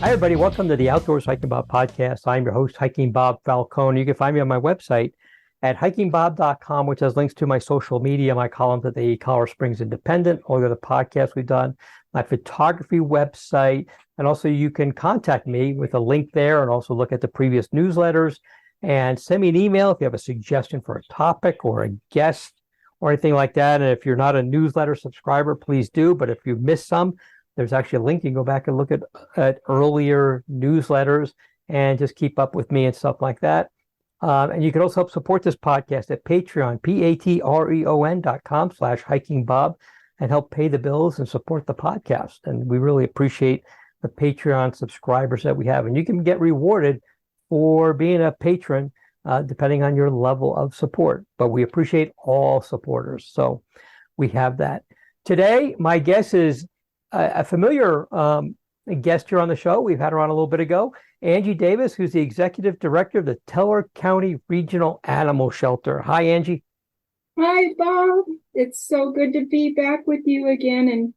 Hi, everybody. Welcome to the Outdoors Hiking Bob podcast. I'm your host, Hiking Bob Falcone. You can find me on my website at hikingbob.com, which has links to my social media, my columns at the Colorado Springs Independent, all the other podcasts we've done, my photography website. And also, you can contact me with a link there and also look at the previous newsletters and send me an email if you have a suggestion for a topic or a guest or anything like that. And if you're not a newsletter subscriber, please do. But if you've missed some, there's actually a link. You can go back and look at earlier newsletters and just keep up with me and stuff like that. And you can also help support this podcast at Patreon, patreon.com/hikingbob, and help pay the bills and support the podcast. And we really appreciate the Patreon subscribers that we have. And you can get rewarded for being a patron, depending on your level of support. But we appreciate all supporters. So we have that. Today, my guest is a familiar guest here on the show. We've had her on a little bit ago, Angie Davis, who's the executive director of the Teller County Regional Animal Shelter. Hi, Angie. Hi, Bob. It's so good to be back with you again. And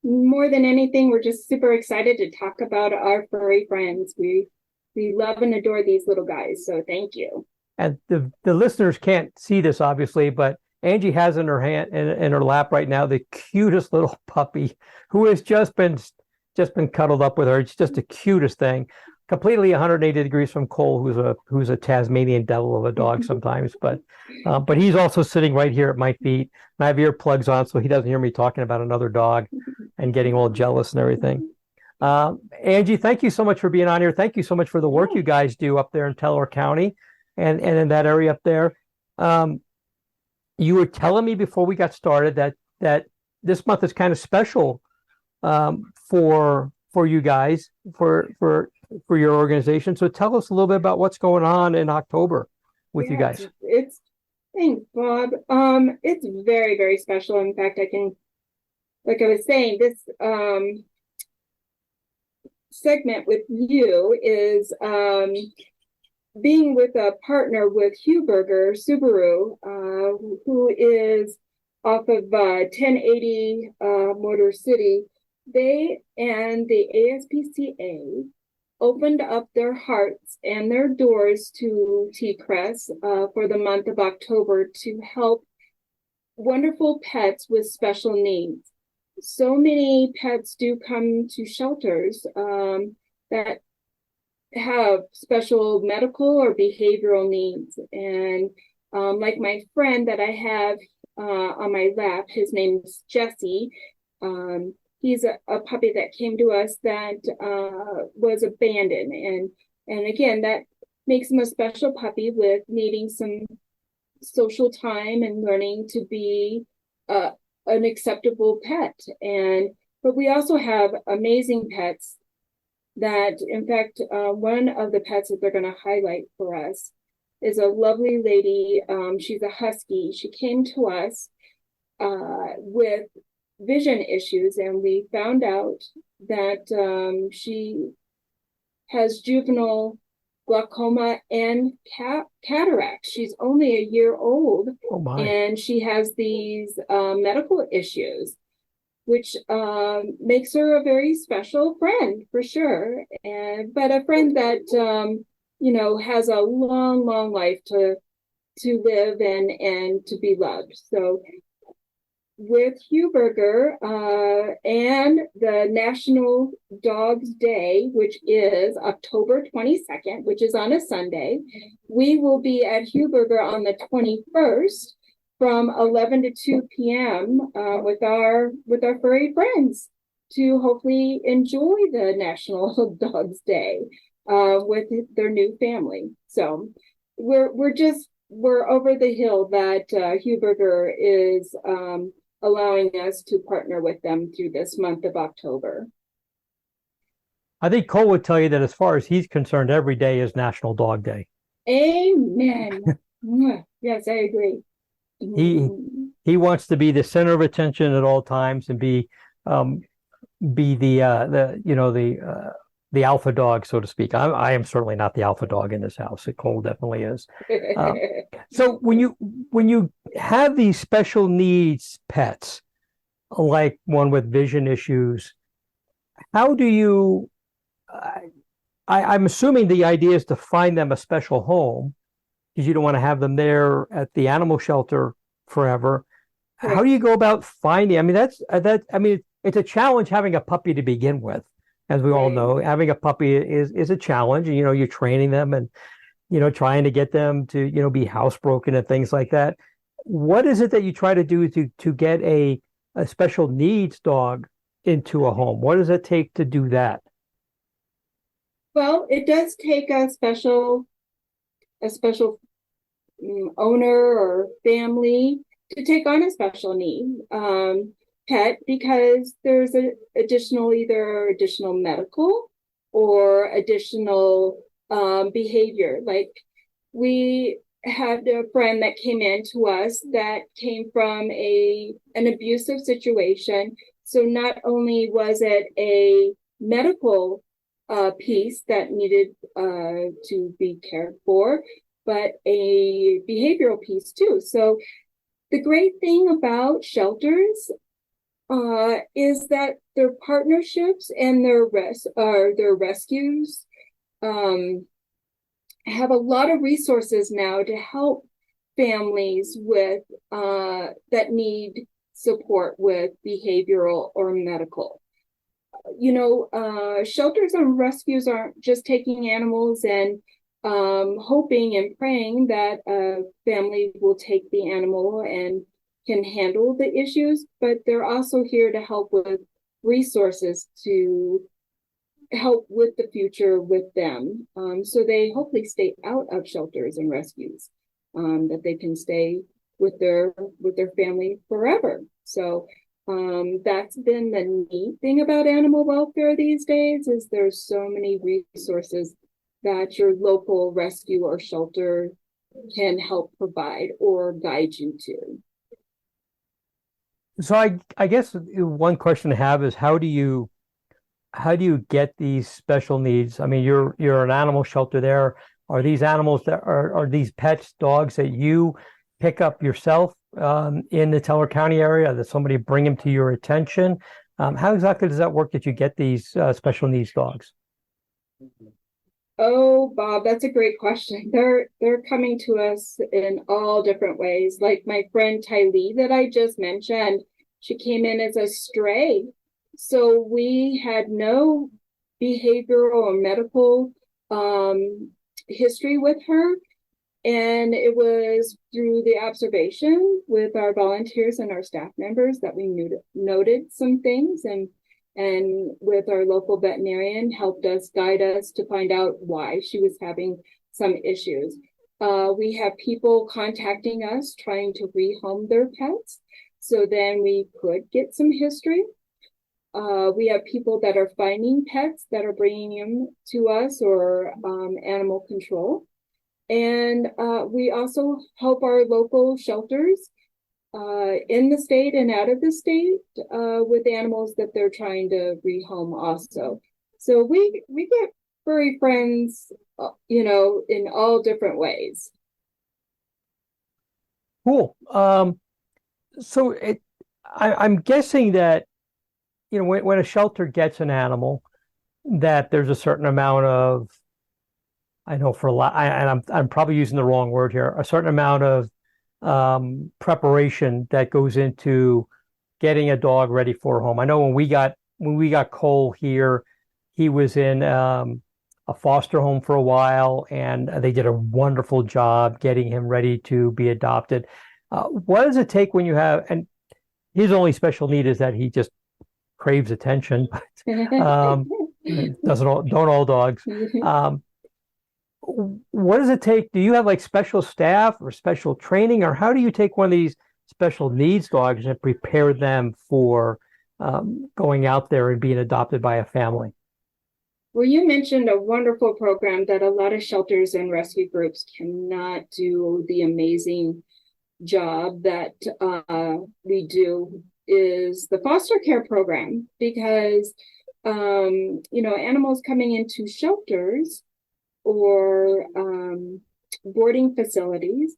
more than anything, we're just super excited to talk about our furry friends. We love and adore these little guys. So thank you. And the listeners can't see this, obviously, but Angie has in her hand in her lap right now the cutest little puppy who has just been cuddled up with her. It's just the cutest thing. Completely 180 degrees from Cole, who's a Tasmanian devil of a dog sometimes, but he's also sitting right here at my feet. And I have earplugs on, so he doesn't hear me talking about another dog and getting all jealous and everything. Angie, thank you so much for being on here. Thank you so much for the work you guys do up there in Teller County and in that area up there. You were telling me before we got started that this month is kind of special for you guys, for your organization. So tell us a little bit about what's going on in October with you guys. Thanks, Bob. It's very, very special. In fact, like I was saying, this segment with you is being with a partner with Hugh Berger Subaru, who is off of 1080 Motor City. They and the ASPCA opened up their hearts and their doors to TCRAS for the month of October to help wonderful pets with special needs. So many pets do come to shelters that have special medical or behavioral needs. And like my friend that I have on my lap, his name is Jesse. He's a puppy that came to us that was abandoned. And again, that makes him a special puppy with needing some social time and learning to be an acceptable pet. But we also have amazing pets that, in fact, one of the pets that they're going to highlight for us is a lovely lady. She's a husky. She came to us with vision issues, and we found out that she has juvenile glaucoma and cataracts. She's only a year old, and she has these medical issues, which makes her a very special friend for sure. But a friend that has a long life to live and to be loved. So with Hugh Berger and the National Dogs Day, which is October 22nd, which is on a Sunday, we will be at Hugh Berger on the 21st from 11 to 2 p.m. With our furry friends to hopefully enjoy the National Dogs Day with their new family. So we're over the hill that Hugh Berger is allowing us to partner with them through this month of October. I think Cole would tell you that as far as he's concerned, every day is National Dog Day. Amen. Yes, I agree. He wants to be the center of attention at all times and be the alpha dog, so to speak. I am certainly not the alpha dog in this house. Cole definitely is. So when you have these special needs pets, like one with vision issues, how do you I'm assuming the idea is to find them a special home because you don't want to have them there at the animal shelter forever. How do Correct. you go about finding? I mean, I mean, it's a challenge having a puppy to begin with, as we all Right. know. Having a puppy is a challenge. You know, you're training them and trying to get them to be housebroken and things like that. What is it that you try to do to get a special needs dog into a home? What does it take to do that? Well, it does take a special owner or family to take on a special need pet because there's either additional medical or additional behavior. Like we had a friend that came in to us that came from an abusive situation. So not only was it a medical piece that needed to be cared for, but a behavioral piece too. So the great thing about shelters is that their partnerships and their rescues um, have a lot of resources now to help families with that need support with behavioral or medical. Shelters and rescues aren't just taking animals and hoping and praying that a family will take the animal and can handle the issues, but they're also here to help with resources to help with the future with them. So they hopefully stay out of shelters and rescues, that they can stay with their family forever. So that's been the neat thing about animal welfare these days is there's so many resources that your local rescue or shelter can help provide or guide you to. So I guess one question I have is how do you get these special needs? I mean, you're an animal shelter there. Are these animals that are these pets, dogs that you pick up yourself in the Teller County area? That somebody bring them to your attention? How exactly does that work that you get these special needs dogs? Oh, Bob, that's a great question. They're coming to us in all different ways. Like my friend Tylee that I just mentioned, she came in as a stray. So we had no behavioral or medical um, history with her. And it was through the observation with our volunteers and our staff members that we noted some things and with our local veterinarian helped us guide us to find out why she was having some issues. We have people contacting us trying to rehome their pets. So then we could get some history. We have people that are finding pets that are bringing them to us or animal control. And we also help our local shelters in the state and out of the state with animals that they're trying to rehome also. So we get furry friends, in all different ways. Cool. So I'm guessing that when a shelter gets an animal, that there's a certain amount of I know for a lot, and I'm probably using the wrong word here, a certain amount of preparation that goes into getting a dog ready for a home. I know when we got Cole here, he was in a foster home for a while, and they did a wonderful job getting him ready to be adopted. What does it take when you have, and his only special need is that he just craves attention, but don't all dogs. Um, what does it take? Do you have like special staff or special training, or how do you take one of these special needs dogs and prepare them for going out there and being adopted by a family? Well, you mentioned a wonderful program that a lot of shelters and rescue groups cannot do the amazing job that we do is the foster care program because animals coming into shelters or boarding facilities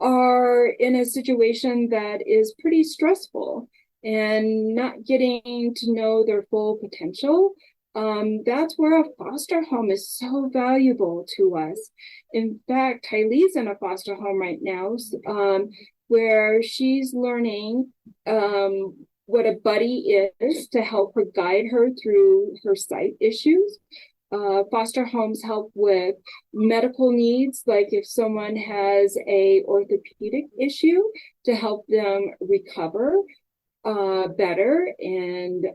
are in a situation that is pretty stressful and not getting to know their full potential that's where a foster home is so valuable to us. In fact, Tylee's in a foster home right now, where she's learning what a buddy is to help her guide her through her sight issues. Foster homes help with medical needs, like if someone has a orthopedic issue, to help them recover better, and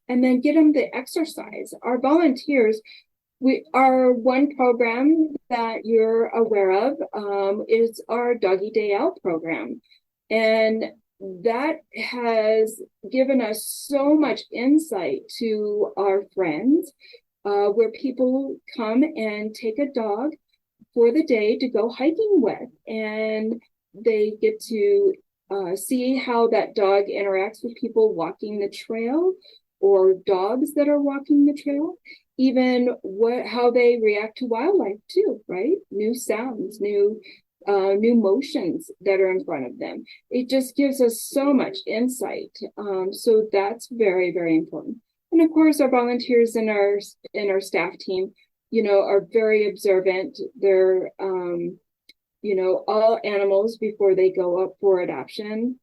then get them the exercise. Our volunteers, we our one program that you're aware of is our Doggy Day Out program, and that has given us so much insight to our friends, where people come and take a dog for the day to go hiking with, and they get to see how that dog interacts with people walking the trail, or dogs that are walking the trail, even how they react to wildlife too, right? New sounds, new motions that are in front of them. It just gives us so much insight. So that's very, very important. And of course, our volunteers and our staff team, are very observant. They're all animals before they go up for adoption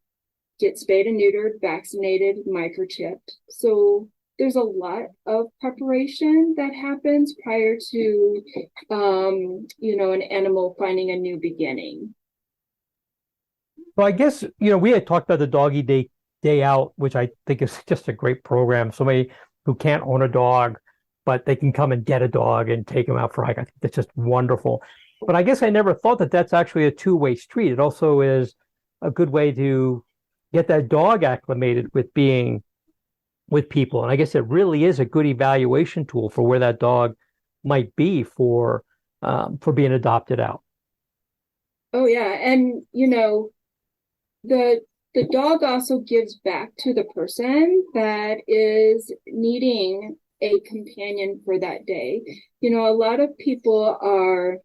get spayed and neutered, vaccinated, microchipped. So there's a lot of preparation that happens prior to, an animal finding a new beginning. So I guess, we had talked about the day out, which I think is just a great program. Somebody who can't own a dog, but they can come and get a dog and take them out for a hike. I think that's just wonderful. But I guess I never thought that that's actually a two-way street. It also is a good way to get that dog acclimated with being with people. And I guess it really is a good evaluation tool for where that dog might be for being adopted out. Oh yeah, and the dog also gives back to the person that is needing a companion for that day. A lot of people are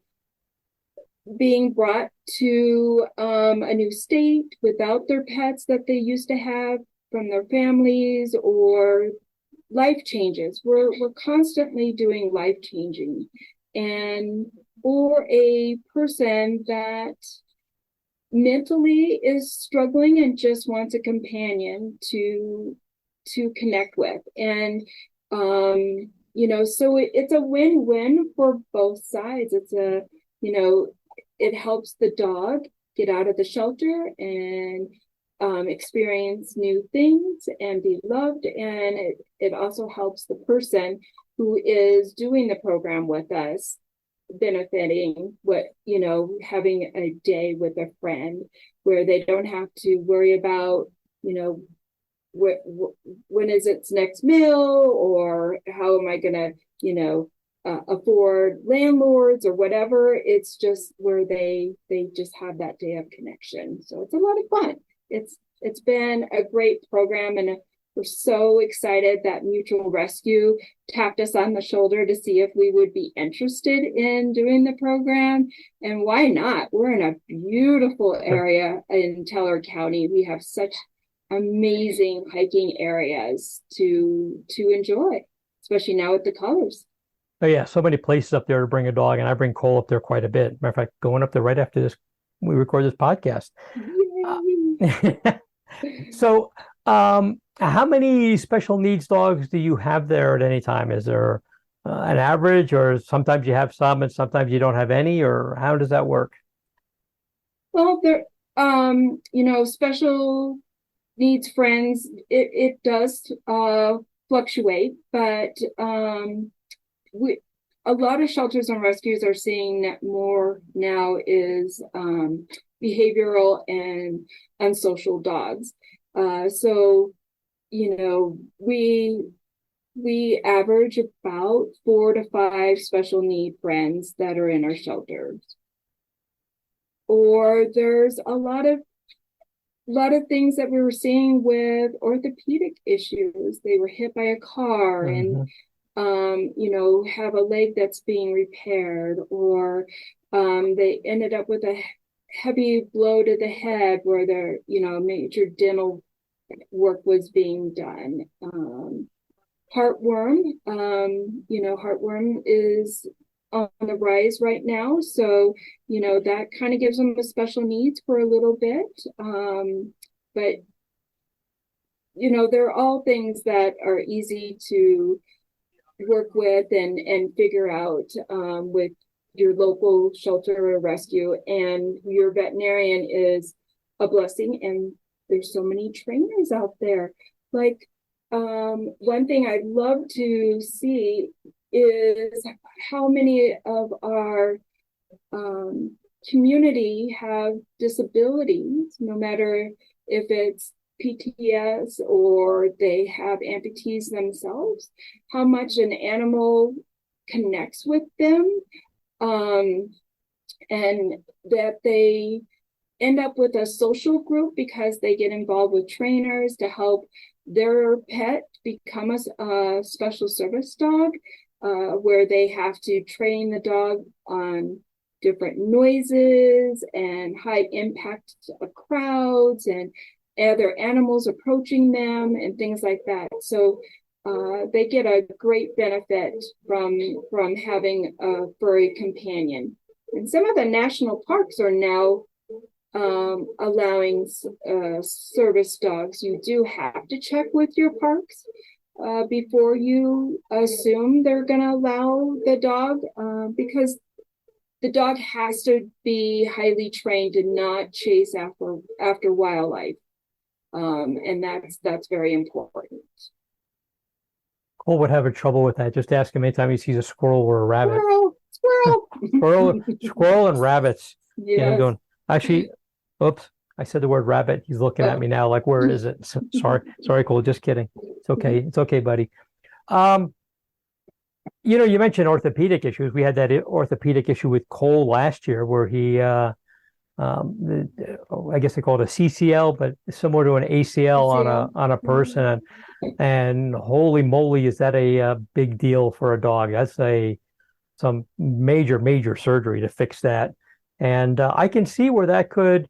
being brought to a new state without their pets that they used to have from their families, or life changes. We're constantly doing life changing, and or a person that mentally is struggling and just wants a companion to connect with. And so it's a win-win for both sides. It's it helps the dog get out of the shelter and experience new things and be loved, and it also helps the person who is doing the program with us benefiting, having a day with a friend where they don't have to worry about when is its next meal, or how am I gonna afford landlords or whatever. It's just where they just have that day of connection. So it's a lot of fun. It's been a great program, and we're so excited that Mutual Rescue tapped us on the shoulder to see if we would be interested in doing the program. And why not? We're in a beautiful area in Teller County. We have such amazing hiking areas to enjoy, especially now with the colors. Oh yeah, so many places up there to bring a dog, and I bring Cole up there quite a bit. Matter of fact, going up there right after this, we record this podcast. So, how many special needs dogs do you have there at any time? Is there an average, or sometimes you have some and sometimes you don't have any, or how does that work? Well, there, special needs friends, it does fluctuate, but a lot of shelters and rescues are seeing that more now is behavioral and unsocial dogs. So, we average about 4 to 5 special need friends that are in our shelters. Or there's a lot of things that we were seeing with orthopedic issues. They were hit by a car and have a leg that's being repaired, or they ended up with a heavy blow to the head where their major dental work was being done. Heartworm, heartworm is on the rise right now. So, that kind of gives them a special needs for a little bit. But, they're all things that are easy to work with and figure out with your local shelter or rescue. And your veterinarian is a blessing. And there's so many trainers out there. Like, one thing I'd love to see is how many of our community have disabilities, no matter if it's PTS or they have amputees themselves, how much an animal connects with them, and that they end up with a social group because they get involved with trainers to help their pet become a special service dog, where they have to train the dog on different noises and high impact crowds and other animals approaching them and things like that. So they get a great benefit from having a furry companion. And some of the national parks are now allowing service dogs. You do have to check with your parks before you assume they're going to allow the dog, because the dog has to be highly trained and not chase after wildlife, and that's very important. Cole would have a trouble with that. Just ask him anytime he sees a squirrel or a rabbit. Squirrel. Squirrel and rabbits. Yes. Yeah, I'm going. Actually, oops, I said the word rabbit. He's looking at me now like, where is it? So, sorry, Cole. Just kidding. It's okay. It's okay, buddy. You mentioned orthopedic issues. We had that orthopedic issue with Cole last year where he, I guess they call it a CCL, but similar to an ACL on a person. And holy moly, is that a big deal for a dog? That's some major surgery to fix that. And I can see where that could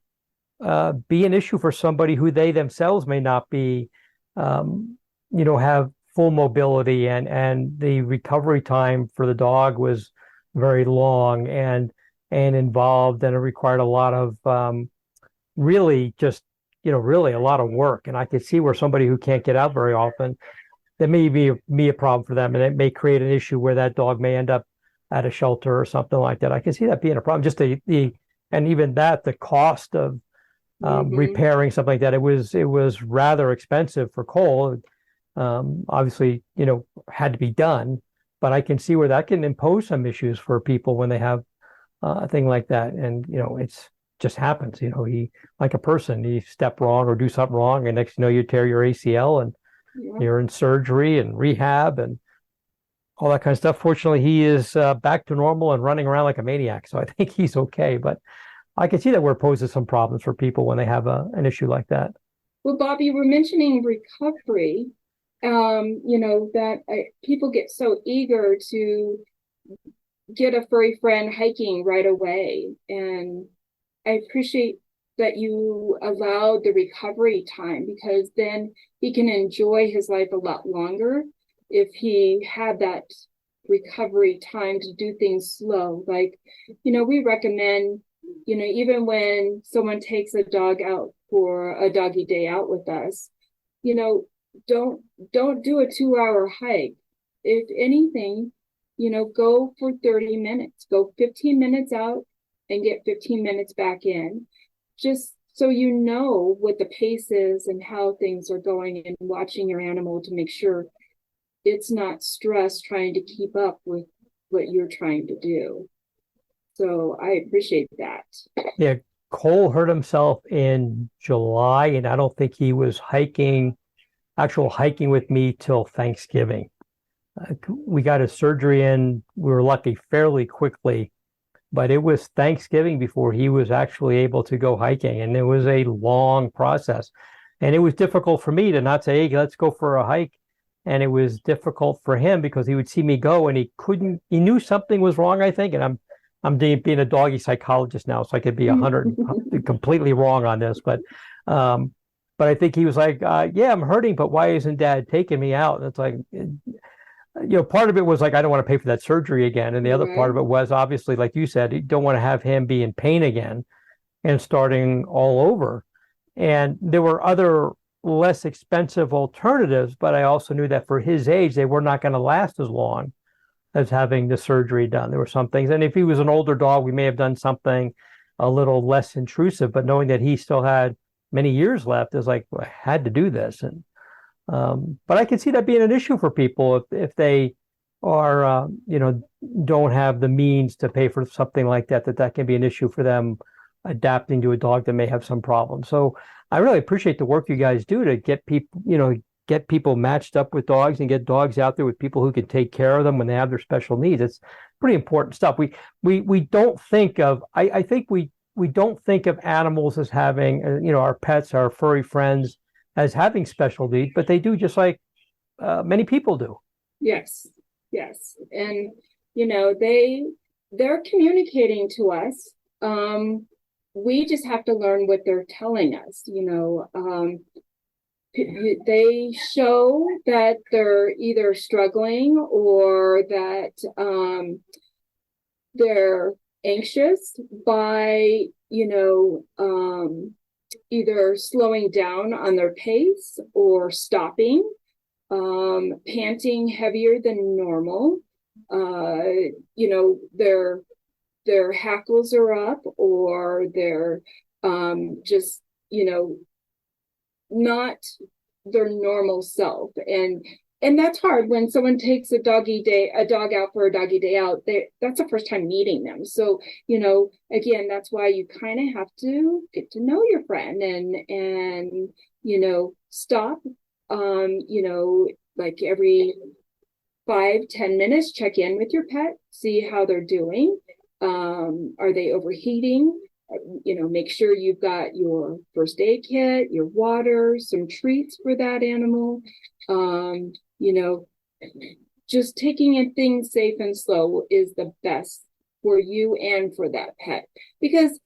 be an issue for somebody who they themselves may not be, have full mobility, and the recovery time for the dog was very long and involved, and it required a lot of really a lot of work. And I could see where somebody who can't get out very often, that may be a problem for them, and it may create an issue where that dog may end up at a shelter or something like that. I can see that being a problem. Just and even that, the cost of repairing something like that, it was rather expensive for Cole. Obviously, had to be done, but I can see where that can impose some issues for people when they have a thing like that. And, it's just happens, he, like a person, you step wrong or do something wrong, and next, you tear your ACL and you're in surgery and rehab and all that kind of stuff. Fortunately, he is back to normal and running around like a maniac. So I think he's okay, but I can see that where it poses some problems for people when they have an issue like that. Well, Bob, you were mentioning recovery. People get so eager to get a furry friend hiking right away. And I appreciate that you allowed the recovery time, because then he can enjoy his life a lot longer if he had that recovery time to do things slow. Like, we recommend, even when someone takes a dog out for a doggy day out with us, don't do a 2-hour hike. If anything, go for 30 minutes, go 15 minutes out and get 15 minutes back in, just so you know what the pace is and how things are going, and watching your animal to make sure it's not stressed trying to keep up with what you're trying to do. So I appreciate that. Yeah, Cole hurt himself in July, and I don't think he was actual hiking with me till Thanksgiving. We got his surgery in, we were lucky, fairly quickly, but it was Thanksgiving before he was actually able to go hiking, and it was a long process. And it was difficult for me to not say, hey, let's go for a hike. And it was difficult for him because he would see me go and he knew something was wrong, I think. And I'm being a doggy psychologist now, so I could be 100 completely wrong on this, but but I think he was like, yeah, I'm hurting, but why isn't Dad taking me out? And it's like, part of it was like, I don't want to pay for that surgery again. And the other part Right. of it was obviously, like you said, you don't want to have him be in pain again and starting all over. And there were other less expensive alternatives, but I also knew that for his age, they were not going to last as long as having the surgery done. There were some things, and if he was an older dog, we may have done something a little less intrusive, but knowing that he still had many years left is like, well, I had to do this. And but I can see that being an issue for people if they are, don't have the means to pay for something like that, that can be an issue for them adapting to a dog that may have some problems. So I really appreciate the work you guys do to get people, get people matched up with dogs and get dogs out there with people who can take care of them when they have their special needs. It's pretty important stuff. We don't think of, I think we don't think of animals as having, our pets, our furry friends as having special needs, but they do, just like many people do. Yes. Yes. And, they're communicating to us. We just have to learn what they're telling us. They show that they're either struggling or that they're anxious by, either slowing down on their pace or stopping, panting heavier than normal. Their hackles are up, or they're just, not their normal self. And that's hard when someone takes a dog out for a doggy day out. That's the first time meeting them. So, again, that's why you kind of have to get to know your friend and stop, like every 5-10 minutes, check in with your pet, see how they're doing. Are they overheating? Make sure you've got your first aid kit, your water, some treats for that animal. Just taking in things safe and slow is the best for you and for that pet, because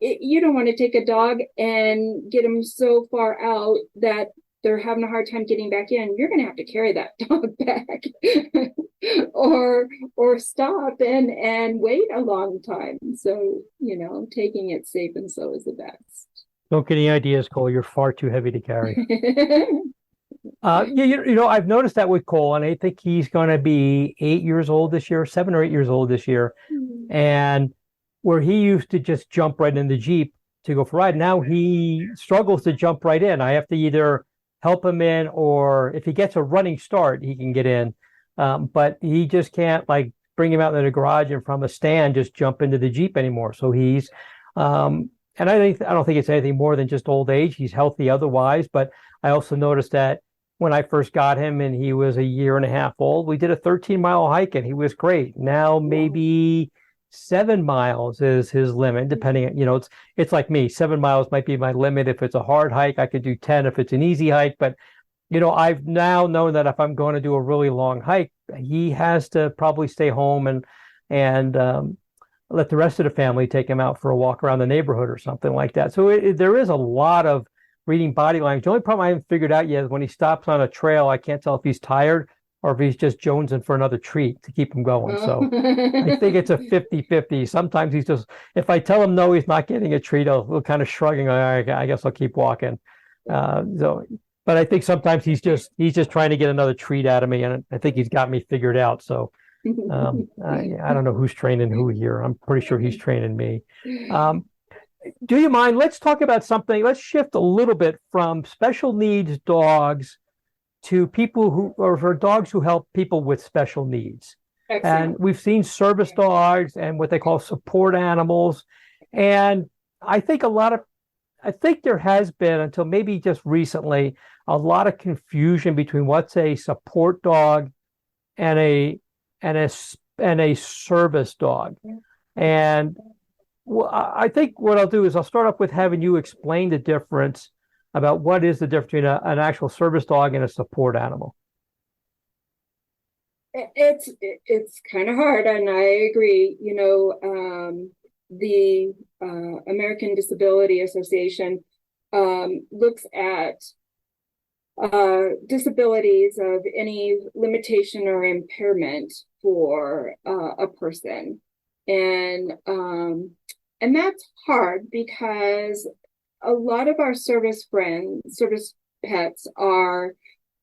you don't want to take a dog and get them so far out that they're having a hard time getting back in. You're going to have to carry that dog back or stop and wait a long time. So, taking it safe and slow is the best. Don't get any ideas, Cole. You're far too heavy to carry. Yeah, I've noticed that with Cole, and I think he's going to be 8 years old this year, 7 or 8 years old this year. And where he used to just jump right in the Jeep to go for a ride, now he struggles to jump right in. I have to either help him in, or if he gets a running start, he can get in. But he just can't, like, bring him out into the garage and from a stand just jump into the Jeep anymore. So he's and I don't think it's anything more than just old age. He's healthy otherwise, but I also noticed that when I first got him and he was a year and a half old, we did a 13-mile hike and he was great. Now maybe 7 miles is his limit, depending on, it's like me. 7 miles might be my limit. If it's a hard hike, I could do 10 if it's an easy hike. But, I've now known that if I'm going to do a really long hike, he has to probably stay home and let the rest of the family take him out for a walk around the neighborhood or something like that. So there is a lot of reading body language. The only problem I haven't figured out yet is when he stops on a trail, I can't tell if he's tired or if he's just jonesing for another treat to keep him going. So I think it's a 50-50. Sometimes he's just, if I tell him no, he's not getting a treat, he'll kind of shrugging, all right, I guess I'll keep walking. But I think sometimes he's just trying to get another treat out of me, and I think he's got me figured out. So I don't know who's training who here. I'm pretty sure he's training me. Do you mind? Let's talk about something. Let's shift a little bit from special needs dogs to for dogs who help people with special needs. Excellent. And we've seen service dogs and what they call support animals. And I think there has been, until maybe just recently, a lot of confusion between what's a support dog and a service dog. And I think what I'll do is I'll start off with having you explain the difference about what is the difference between an actual service dog and a support animal. It's kind of hard, and I agree. The American Disability Association looks at disabilities of any limitation or impairment for a person. And that's hard because a lot of our service pets are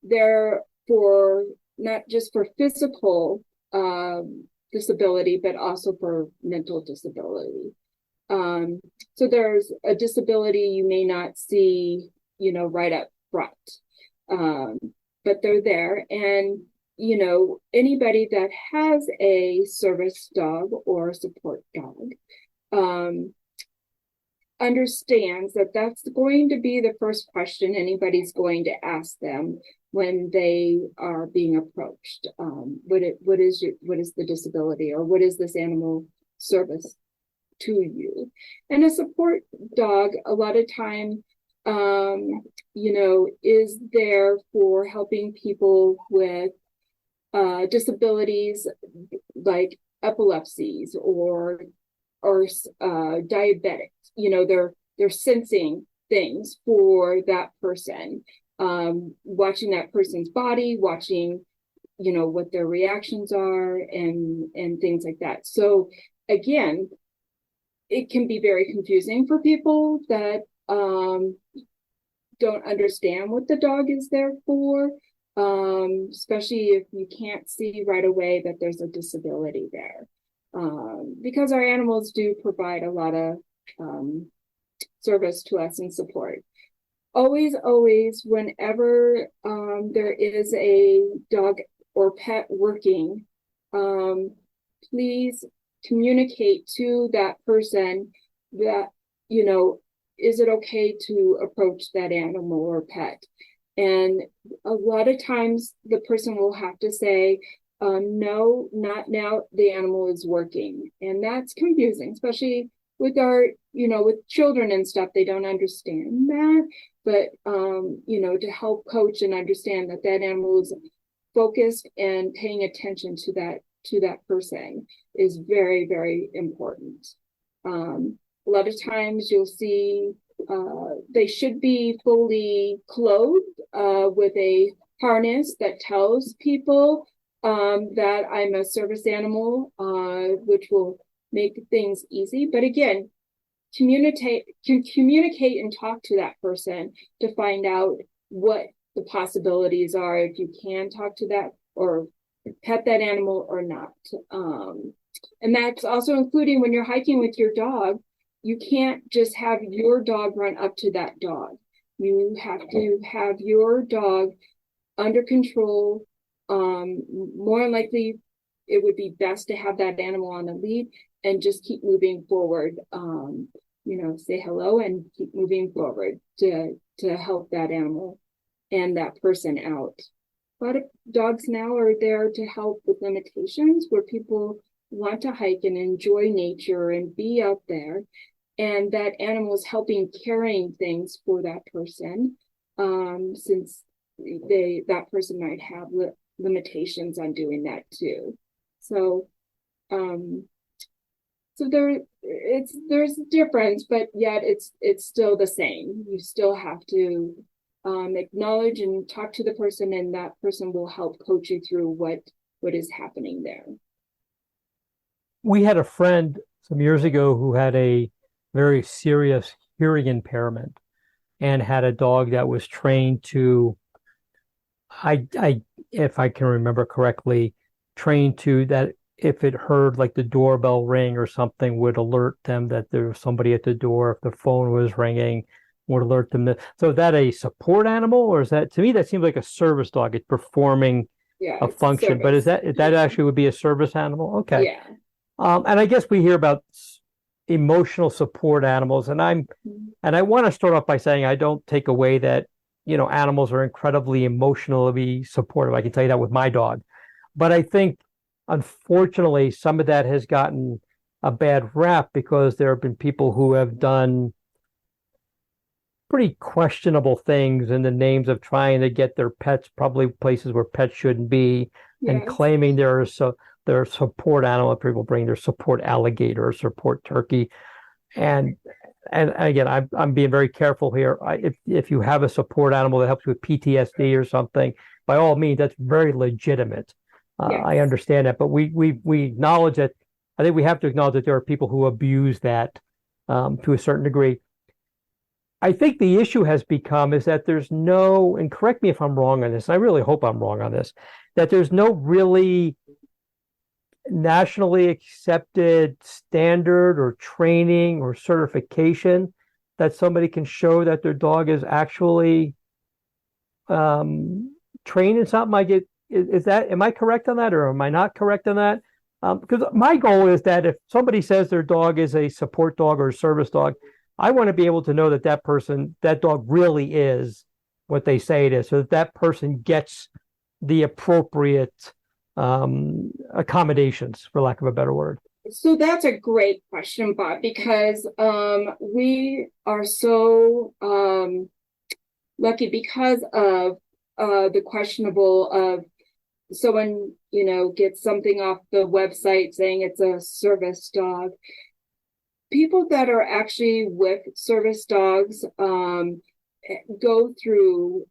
there for not just for physical disability, but also for mental disability. So there's a disability you may not see, right up front. But they're there. And, anybody that has a service dog or a support dog understands that that's going to be the first question anybody's going to ask them when they are being approached. What is the disability, or what is this animal service to you? And a support dog, a lot of time, is there for helping people with disabilities like epilepsies or diabetics. They're sensing things for that person, watching that person's body, watching what their reactions are, and things like that. So again, it can be very confusing for people that don't understand what the dog is there for, especially if you can't see right away that there's a disability there, because our animals do provide a lot of service to us and support. Always, whenever there is a dog or pet working, please communicate to that person that, is it okay to approach that animal or pet? And a lot of times the person will have to say, no, not now, the animal is working. And that's confusing, especially with with children and stuff. They don't understand that. But, to help coach and understand that animal is focused and paying attention to that person is very, very important. A lot of times you'll see they should be fully clothed with a harness that tells people that I'm a service animal, which will make things easy. But again, communicate and talk to that person to find out what the possibilities are, if you can talk to that or pet that animal or not. And that's also including when you're hiking with your dog. You can't just have your dog run up to that dog. You have to have your dog under control. More likely, it would be best to have that animal on the lead and just keep moving forward. Say hello and keep moving forward to help that animal and that person out. A lot of dogs now are there to help with limitations where people want to hike and enjoy nature and be out there. And that animal is helping carrying things for that person, since that person might have limitations on doing that too. So, there's a difference, but yet it's still the same. You still have to acknowledge and talk to the person, and that person will help coach you through what is happening there. We had a friend some years ago who had a very serious hearing impairment and had a dog that was trained to, if I can remember correctly, trained to that if it heard like the doorbell ring or something, would alert them that there was somebody at the door. If the phone was ringing, would alert them. So is that a support animal, or is that, to me, that seems like a service dog? It's performing a function, but is that actually would be a service animal? Okay. Yeah. And I guess we hear about emotional support animals, and I want to start off by saying I don't take away that animals are incredibly emotionally supportive. I can tell you that with my dog, but I think unfortunately some of that has gotten a bad rap because there have been people who have done pretty questionable things in the names of trying to get their pets probably places where pets shouldn't be, and claiming their support animal. People bring their support alligator or support turkey, and and again, I'm being very careful here. If you have a support animal that helps with PTSD or something, by all means, that's very legitimate. Yes. I understand that, but we acknowledge that. I think we have to acknowledge that there are people who abuse that to a certain degree. I think the issue has become is that there's no, and correct me if I'm wrong on this, I really hope I'm wrong on this, that there's no really nationally accepted standard or training or certification that somebody can show that their dog is actually trained in something. Is that, am I correct on that or am I not correct on that? Because my goal is that if somebody says their dog is a support dog or a service dog, I want to be able to know that that dog really is what they say it is, so that that person gets the appropriate accommodations, for lack of a better word. So that's a great question, Bob, because we are so lucky because of the questionable of someone, gets something off the website saying it's a service dog. People that are actually with service dogs go through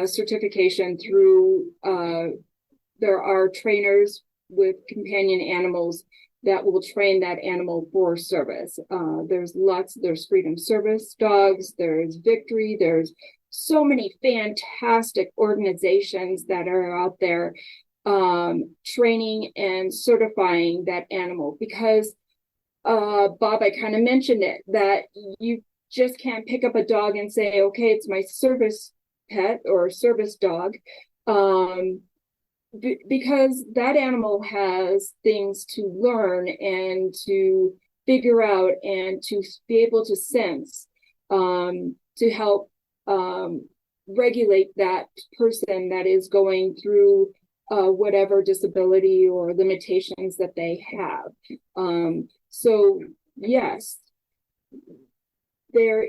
certification through there are trainers with companion animals that will train that animal for service. There's freedom service dogs, there's Victory, there's so many fantastic organizations that are out there training and certifying that animal, because Bob, I kind of mentioned it, that you just can't pick up a dog and say, okay, it's my service pet or service dog, because that animal has things to learn and to figure out and to be able to sense, to help regulate that person that is going through whatever disability or limitations that they have. So yes, there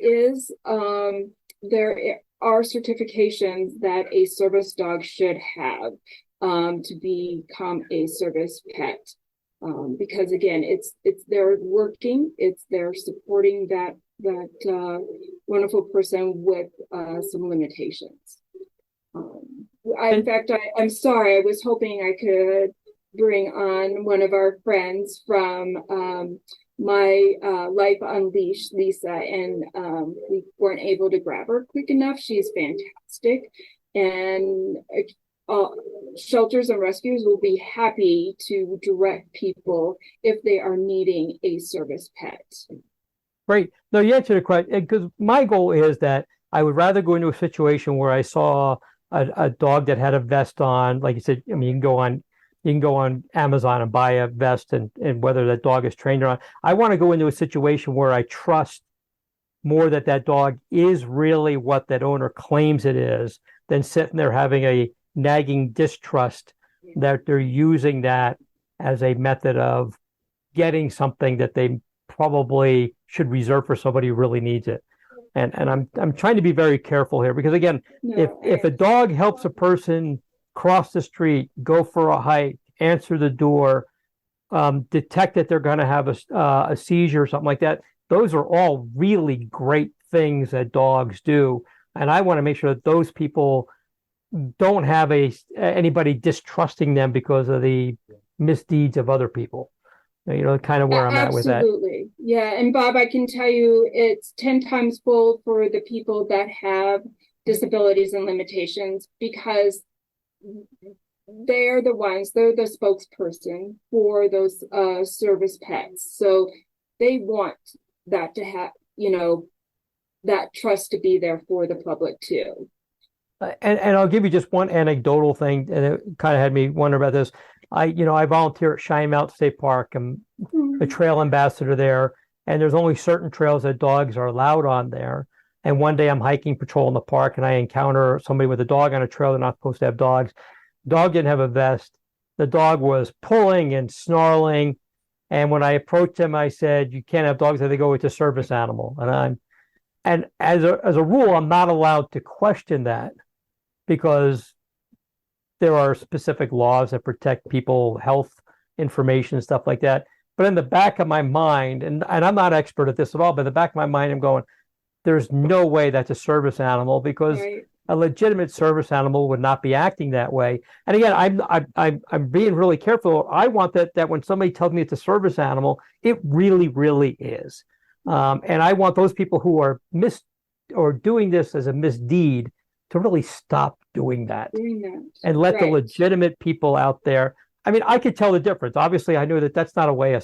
are certifications that a service dog should have to become a service pet, because again, it's they're working, they're supporting that wonderful person with some limitations. I'm sorry, I was hoping I could bring on one of our friends from my Life Unleashed, Lisa, and we weren't able to grab her quick enough. She's fantastic, and shelters and rescues will be happy to direct people if they are needing a service pet. Great. No, you answered the question, because my goal is that I would rather go into a situation where I saw a dog that had a vest on, like you said. I mean, you can go on Amazon and buy a vest, and whether that dog is trained or not. I want to go into a situation where I trust more that that dog is really what that owner claims it is, than sitting there having a nagging distrust that they're using that as a method of getting something that they probably should reserve for somebody who really needs it. And I'm trying to be very careful here, because again, if a dog helps a person cross the street, go for a hike, answer the door, detect that they're going to have a seizure or something like that, those are all really great things that dogs do. And I want to make sure that those people don't have anybody distrusting them because of the misdeeds of other people. Kind of where I'm at with that. Absolutely. Yeah. And Bob, I can tell you it's 10 times fold for the people that have disabilities and limitations, because they're the spokesperson for those service pets. So they want that to have, that trust to be there for the public too. And I'll give you just one anecdotal thing, and it kind of had me wonder about this. I volunteer at Cheyenne Mountain State Park. I'm the trail ambassador there, and there's only certain trails that dogs are allowed on there. And one day I'm hiking patrol in the park, and I encounter somebody with a dog on a trail. They're not supposed to have dogs. Dog didn't have a vest. The dog was pulling and snarling. And when I approached him, I said, "You can't have dogs. They go with a service animal." And as a rule, I'm not allowed to question that, because there are specific laws that protect people, health information, stuff like that. but in the back of my mind, and I'm not expert at this at all, but in the back of my mind, I'm going, there's no way that's a service animal because Right. a legitimate service animal would not be acting that way. And again, I'm being really careful. I want that when somebody tells me it's a service animal, it really, really is. And I want those people who are doing this as a misdeed to really stop doing that Doing that. and let the Right. legitimate people out there. I mean, I could tell the difference. Obviously, I knew that that's not a way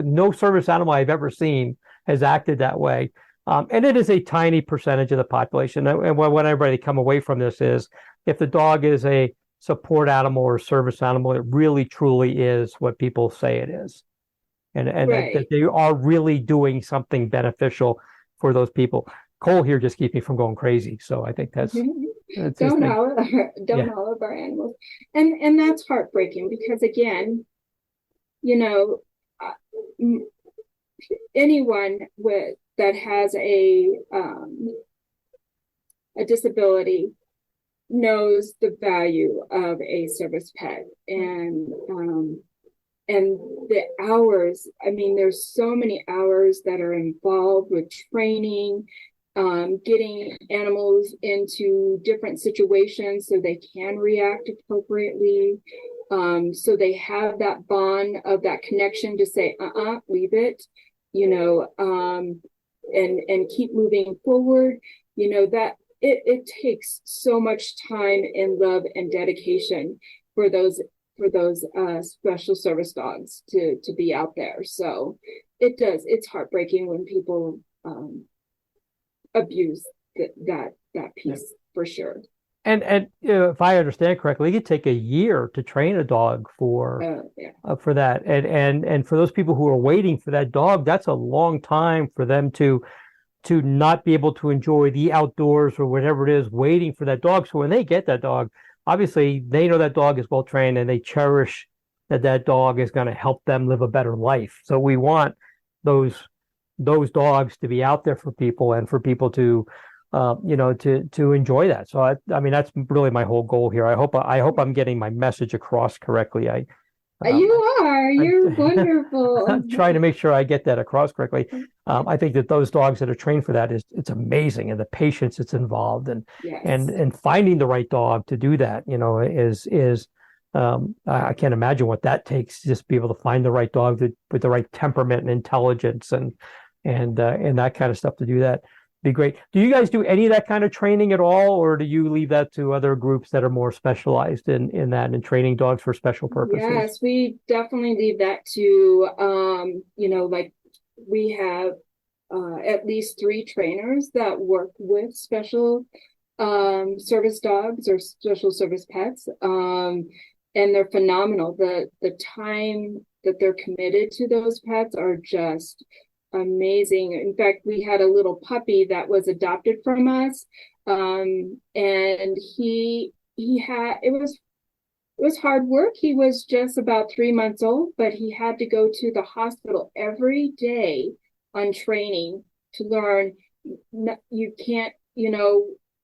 no service animal I've ever seen has acted that way. And it is a tiny percentage of the population. And what everybody come away from this is if the dog is a support animal or service animal, it really truly is what people say it is. And that Right. they are really doing something beneficial for those people. Cole here just keeps me from going crazy. So I think that's his Don't thing. all don't Yeah. all of our animals, and that's heartbreaking because again, you know, uh, anyone with that has a disability knows the value of a service pet and the hours. I mean, there's so many hours that are involved with training, getting animals into different situations so they can react appropriately. So they have that bond of that connection to say, leave it, and keep moving forward. That it takes so much time and love and dedication for those special service dogs to be out there. So it's heartbreaking when people abuse that piece for sure. And if I understand correctly, it could take a year to train a dog Yeah. for that. And for those people who are waiting for that dog, that's a long time for them to not be able to enjoy the outdoors or whatever it is, waiting for that dog. So when they get that dog, obviously they know that dog is well trained and they cherish that dog is going to help them live a better life. So we want those dogs to be out there for people and for people to to enjoy that. So I mean that's really my whole goal here. I hope I'm getting my message across correctly. You Um, are. I, You're wonderful. I'm trying to make sure I get that across correctly. I think that those dogs that are trained for that it's amazing, and the patience that's involved, and Yes. finding the right dog to do that, is I can't imagine what that takes. Just to be able to find the right dog with the right temperament and intelligence and that kind of stuff to do that. Be great. Do you guys do any of that kind of training at all, or do you leave that to other groups that are more specialized in that and training dogs for special purposes? Yes, we definitely leave that to like we have at least 3 trainers that work with special service dogs or special service pets. And they're phenomenal. The time that they're committed to those pets are just amazing. In fact, we had a little puppy that was adopted from us. And he had it was hard work. He was just about 3 months old, but he had to go to the hospital every day on training to learn. You can't,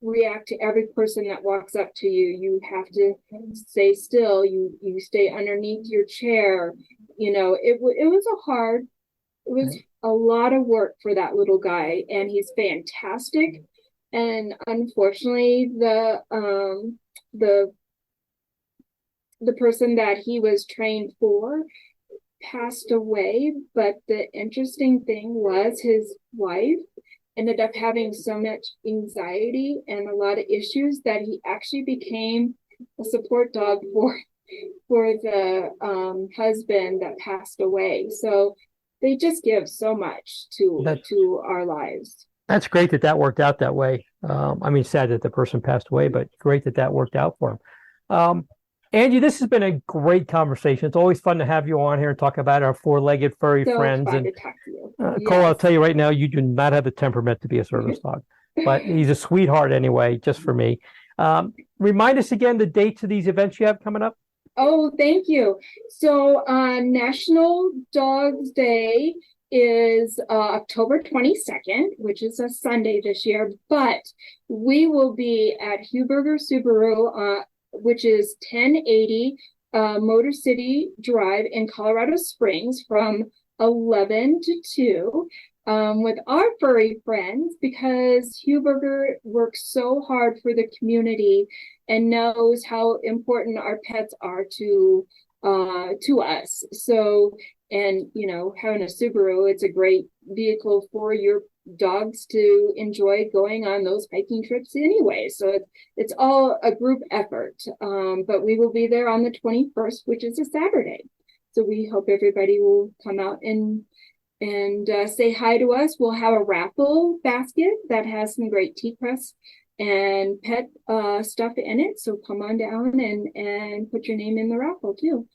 react to every person that walks up to you. You have to stay still. You stay underneath your chair. It was it was a lot of work for that little guy, and he's fantastic. And unfortunately, the person that he was trained for passed away. But the interesting thing was his wife ended up having so much anxiety and a lot of issues that he actually became a support dog for the husband that passed away. So they just give so much to our lives. That's great that worked out that way. I mean, sad that the person passed away, but great that worked out for him. Angie, this has been a great conversation. It's always fun to have you on here and talk about our four-legged furry So friends. fun And to talk to you. Cole, I'll Yes. tell you right now, you do not have the temperament to be a service dog, but he's a sweetheart anyway, just for me. Remind us again the dates of these events you have coming up. Oh, thank you. So National Dogs Day is October 22nd, which is a Sunday this year, but we will be at Huberger Subaru, which is 1080 Motor City Drive in Colorado Springs from 11 to 2 with our furry friends, because Huberger works so hard for the community and knows how important our pets are to us. So, and you know, having a Subaru, it's a great vehicle for your dogs to enjoy going on those hiking trips anyway. So it's all a group effort. But we will be there on the 21st, which is a Saturday. So we hope everybody will come out and say hi to us. We'll have a raffle basket that has some great TCRAS and pet stuff in it. So come on down and put your name in the raffle too.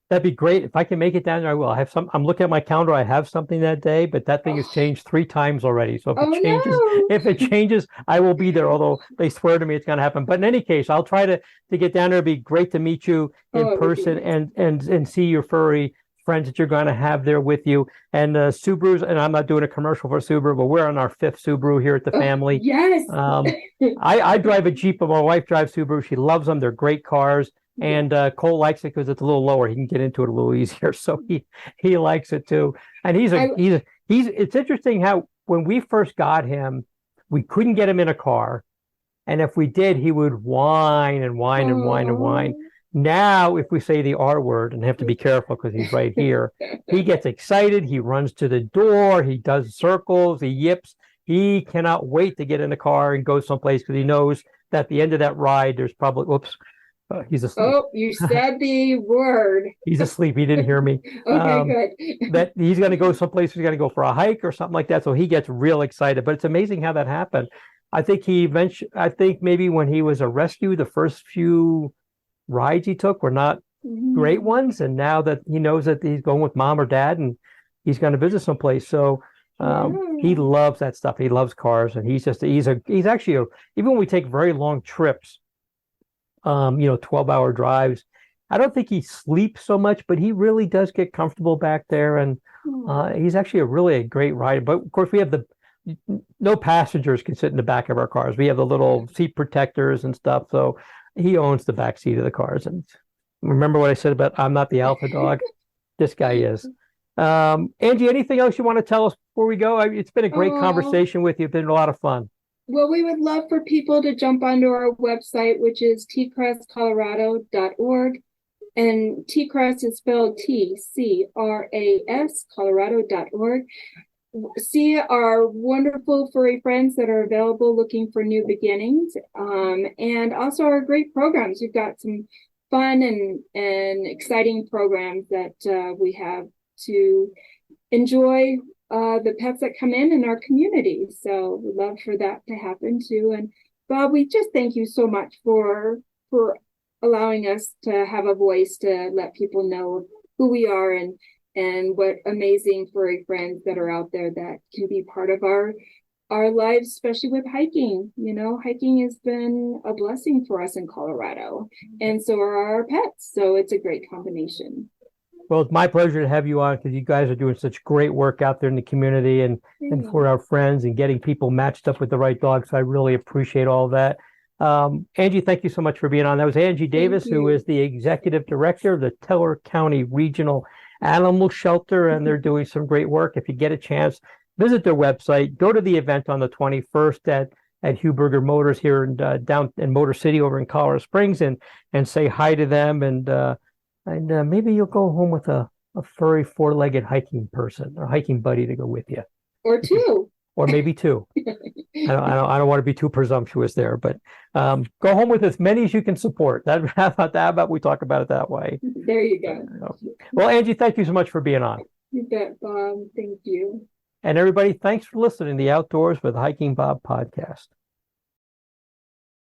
That'd be great. If I can make it down there, I will. I have some. I'm looking at my calendar. I have something that day, but that thing has changed 3 times already. So if it changes, I will be there. Although they swear to me it's going to happen. But in any case, I'll try to get down there. It'd be great to meet you in person and see your furry friends that you're going to have there with you. And Subarus, and I'm not doing a commercial for Subaru, but we're on our 5th Subaru here at the family. Yes. I drive a Jeep, but my wife drives Subaru. She loves them. They're great cars. And Cole likes it because it's a little lower. He can get into it a little easier, so he likes it too. And he's it's interesting how when we first got him, we couldn't get him in a car, and if we did, he would whine and whine and whine and whine. Now, if we say the R word, and have to be careful because he's right here, he gets excited. He runs to the door. He does circles. He yips. He cannot wait to get in the car and go someplace because he knows that at the end of that ride, there's probably he's asleep. Oh, you said the word. He's asleep. He didn't hear me. Okay, good. That he's going to go someplace. He's going to go for a hike or something like that. So he gets real excited. But it's amazing how that happened. I think maybe when he was a rescue, the first few rides he took were not great ones. And now that he knows that he's going with mom or dad and he's going to visit someplace. So he loves that stuff. He loves cars. And he's actually, even when we take very long trips, 12-hour drives. I don't think he sleeps so much, but he really does get comfortable back there. And he's actually a great rider. But of course, we have no passengers can sit in the back of our cars. We have the little seat protectors and stuff. So he owns the back seat of the cars. And remember what I said about I'm not the alpha dog? This guy is. Angie, anything else you want to tell us before we go? It's been a great conversation with you. It's been a lot of fun. Well, we would love for people to jump onto our website, which is tcrascolorado.org. And TCRAS is spelled TCRAS, colorado.org. See our wonderful furry friends that are available looking for new beginnings. And also our great programs. We've got some fun and exciting programs that we have to enjoy the pets that come in our community. So we'd love for that to happen too. And Bob, we just thank you so much for allowing us to have a voice to let people know who we are and what amazing furry friends that are out there that can be part of our lives, especially with hiking. Hiking has been a blessing for us in Colorado, and so are our pets. So it's a great combination. Well, it's my pleasure to have you on because you guys are doing such great work out there in the community and for our friends and getting people matched up with the right dogs. So I really appreciate all that. Angie, thank you so much for being on. That was Angie Davis, who is the executive director of the Teller County Regional Animal Shelter, and they're doing some great work. If you get a chance, visit their website, go to the event on the 21st at Huberger Motors here down in Motor City over in Colorado Springs and say hi to them and maybe you'll go home with a furry 4-legged hiking person or hiking buddy to go with you. Or two. Or maybe two. I don't want to be too presumptuous there, but go home with as many as you can support. How about we talk about it that way? There you go. Well, Angie, thank you so much for being on. You bet, Bob. Thank you. And everybody, thanks for listening to the Outdoors with Hiking Bob podcast.